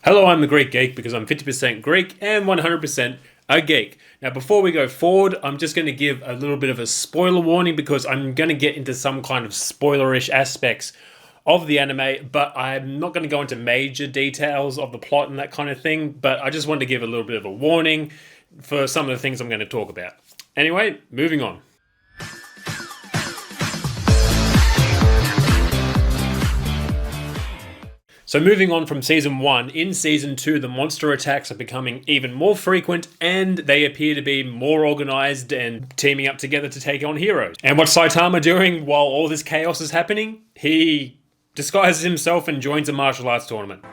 Hello, I'm the Greek Geek because I'm 50% Greek and 100% a geek. Now, before we go forward, I'm just going to give a little bit of a spoiler warning because I'm going to get into some kind of spoilerish aspects of the anime, but I'm not going to go into major details of the plot and that kind of thing, but I just wanted to give a little bit of a warning for some of the things I'm going to talk about. Anyway, moving on. So moving on from Season 1, in Season 2 the monster attacks are becoming even more frequent and they appear to be more organised and teaming up together to take on heroes. And what's Saitama doing while all this chaos is happening? He disguises himself and joins a martial arts tournament.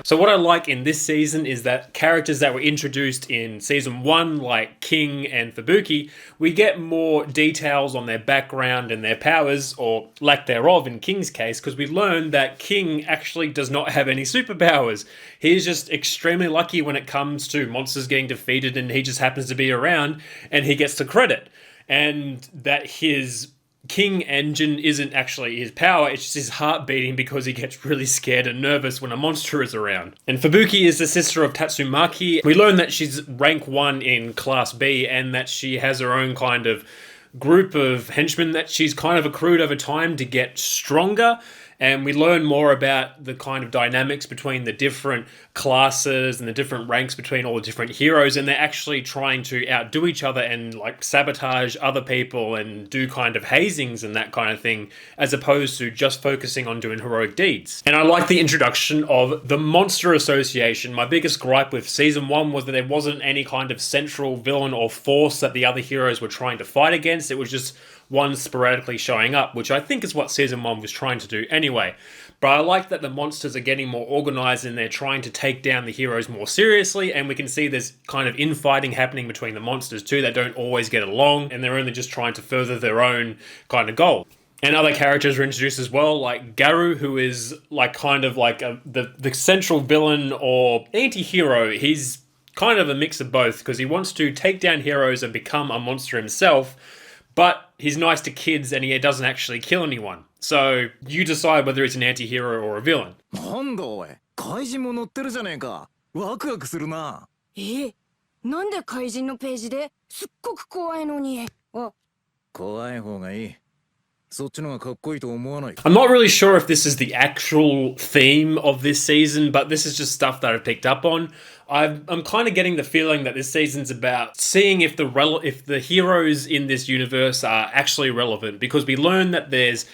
So what I like in this season is that characters that were introduced in Season 1, like King and Fubuki, we get more details on their background and their powers, or lack thereof in King's case, because we learn that King actually does not have any superpowers. He's just extremely lucky when it comes to monsters getting defeated, and he just happens to be around, and he gets the credit. And that his King engine isn't actually his power, it's just his heart beating because he gets really scared and nervous when a monster is around. And Fubuki is the sister of Tatsumaki. We learn that she's rank 1 in Class B and that she has her own kind of group of henchmen that she's kind of accrued over time to get stronger. And we learn more about the kind of dynamics between the different classes and the different ranks between all the different heroes. And they're actually trying to outdo each other and like sabotage other people and do kind of hazings and that kind of thing, as opposed to just focusing on doing heroic deeds. And I like the introduction of the Monster Association. My biggest gripe with Season 1 was that there wasn't any kind of central villain or force that the other heroes were trying to fight against. It was just one sporadically showing up, which I think is what Season 1 was trying to do anyway. But I like that the monsters are getting more organised and they're trying to take down the heroes more seriously, and we can see there's kind of infighting happening between the monsters too. They don't always get along, and they're only just trying to further their own kind of goal. And other characters are introduced as well, like Garu, who is like kind of like the central villain or anti-hero. He's kind of a mix of both because he wants to take down heroes and become a monster himself, but he's nice to kids and he doesn't actually kill anyone. So you decide whether he's an anti-hero or a villain. I'm not really sure if this is the actual theme of this season, but this is just stuff that I've picked up on. I'm kind of getting the feeling that this season's about seeing if the heroes in this universe are actually relevant, because we learn that there's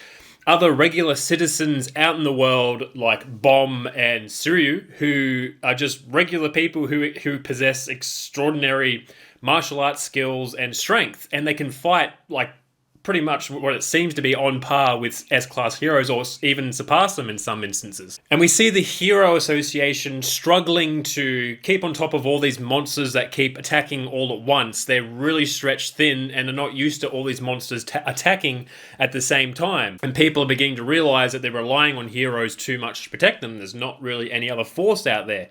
other regular citizens out in the world like Bomb and Suryu who are just regular people who possess extraordinary martial arts skills and strength, and they can fight like pretty much what it seems to be on par with S-class heroes, or even surpass them in some instances. And we see the Hero Association struggling to keep on top of all these monsters that keep attacking all at once. They're really stretched thin and are not used to all these monsters attacking at the same time. And people are beginning to realize that they're relying on heroes too much to protect them. There's not really any other force out there.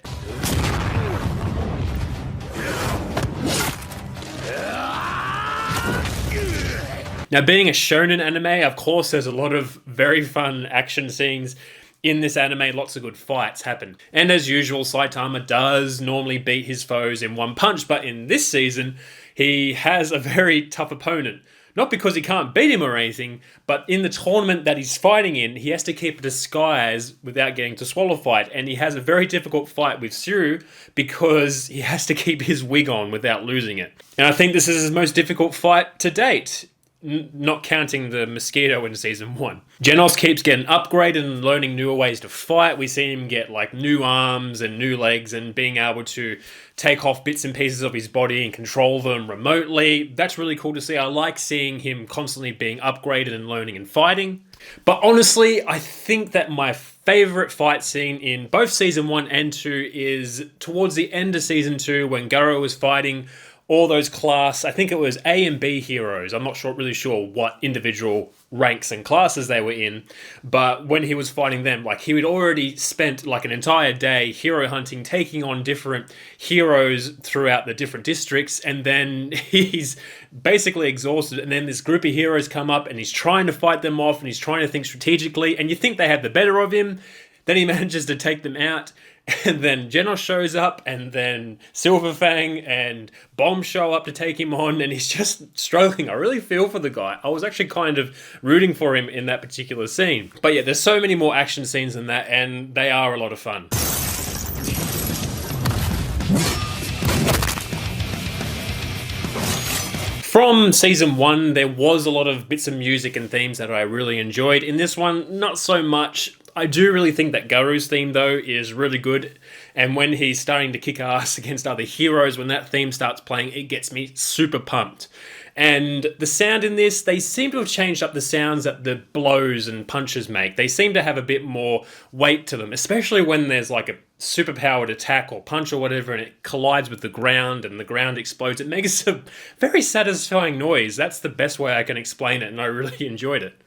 Now, being a shonen anime, of course, there's a lot of very fun action scenes in this anime. Lots of good fights happen. And as usual, Saitama does normally beat his foes in one punch, but in this season, he has a very tough opponent. Not because he can't beat him or anything, but in the tournament that he's fighting in, he has to keep a disguise without getting disqualified. And he has a very difficult fight with Suryu because he has to keep his wig on without losing it. And I think this is his most difficult fight to date, not counting the mosquito in Season 1. Genos keeps getting upgraded and learning newer ways to fight. We see him get like new arms and new legs and being able to take off bits and pieces of his body and control them remotely. That's really cool to see. I like seeing him constantly being upgraded and learning and fighting. But honestly, I think that my favorite fight scene in both Season 1 and 2 is towards the end of Season 2 when Garo was fighting all those class, I think it was A and B heroes. I'm not really sure what individual ranks and classes they were in, but when he was fighting them, like, he had already spent like an entire day hero hunting, taking on different heroes throughout the different districts, and then he's basically exhausted, and then this group of heroes come up and he's trying to fight them off, and he's trying to think strategically, and you think they have the better of him. Then he manages to take them out, and then Genos shows up, and then Silverfang and Bomb show up to take him on, and he's just struggling. I really feel for the guy. I was actually kind of rooting for him in that particular scene. But yeah, there's so many more action scenes than that, and they are a lot of fun. From Season 1, there was a lot of bits of music and themes that I really enjoyed. In this one, not so much. I do really think that Garu's theme, though, is really good. And when he's starting to kick ass against other heroes, when that theme starts playing, it gets me super pumped. And the sound in this, they seem to have changed up the sounds that the blows and punches make. They seem to have a bit more weight to them, especially when there's like a superpowered attack or punch or whatever, and it collides with the ground and the ground explodes. It makes a very satisfying noise. That's the best way I can explain it, and I really enjoyed it.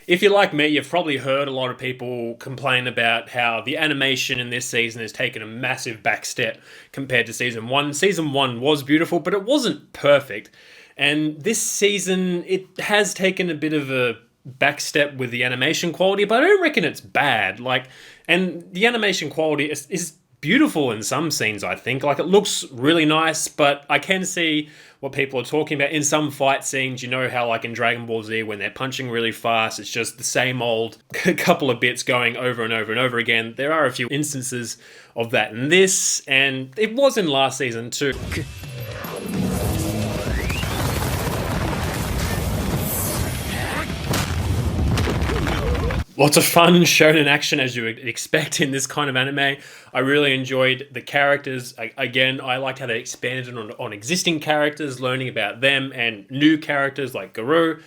If you're like me, you've probably heard a lot of people complain about how the animation in this season has taken a massive backstep compared to Season 1. Season 1 was beautiful, but it wasn't perfect. And this season, it has taken a bit of a backstep with the animation quality, but I don't reckon it's bad. And the animation quality is beautiful in some scenes, I think. Like, it looks really nice, but I can see what people are talking about. In some fight scenes, you know how, like in Dragon Ball Z, when they're punching really fast, it's just the same old couple of bits going over and over and over again. There are a few instances of that in this, and it was in last season too. Lots of fun shonen action, as you would expect in this kind of anime. I really enjoyed the characters. Again, I liked how they expanded on existing characters, learning about them, and new characters like Garou,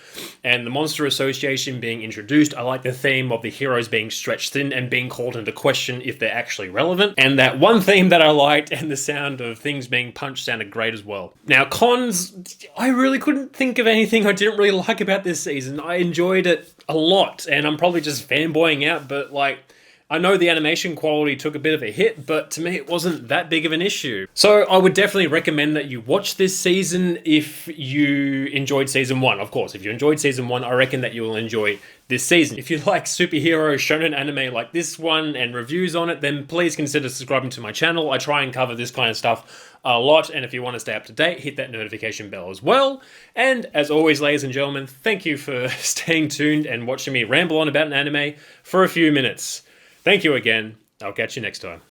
and the Monster Association being introduced. I like the theme of the heroes being stretched thin and being called into question if they're actually relevant. And that one theme that I liked, and the sound of things being punched, sounded great as well. Now, cons, I really couldn't think of anything I didn't really like about this season. I enjoyed it a lot, and I'm probably just fanboying out, but like, I know the animation quality took a bit of a hit, but to me it wasn't that big of an issue. So I would definitely recommend that you watch this season if you enjoyed Season 1. Of course, if you enjoyed Season 1, I reckon that you will enjoy this season. If you like superhero shonen anime like this one and reviews on it, then please consider subscribing to my channel. I try and cover this kind of stuff a lot, and if you want to stay up to date, hit that notification bell as well. And as always, ladies and gentlemen, thank you for staying tuned and watching me ramble on about an anime for a few minutes. Thank you again. I'll catch you next time.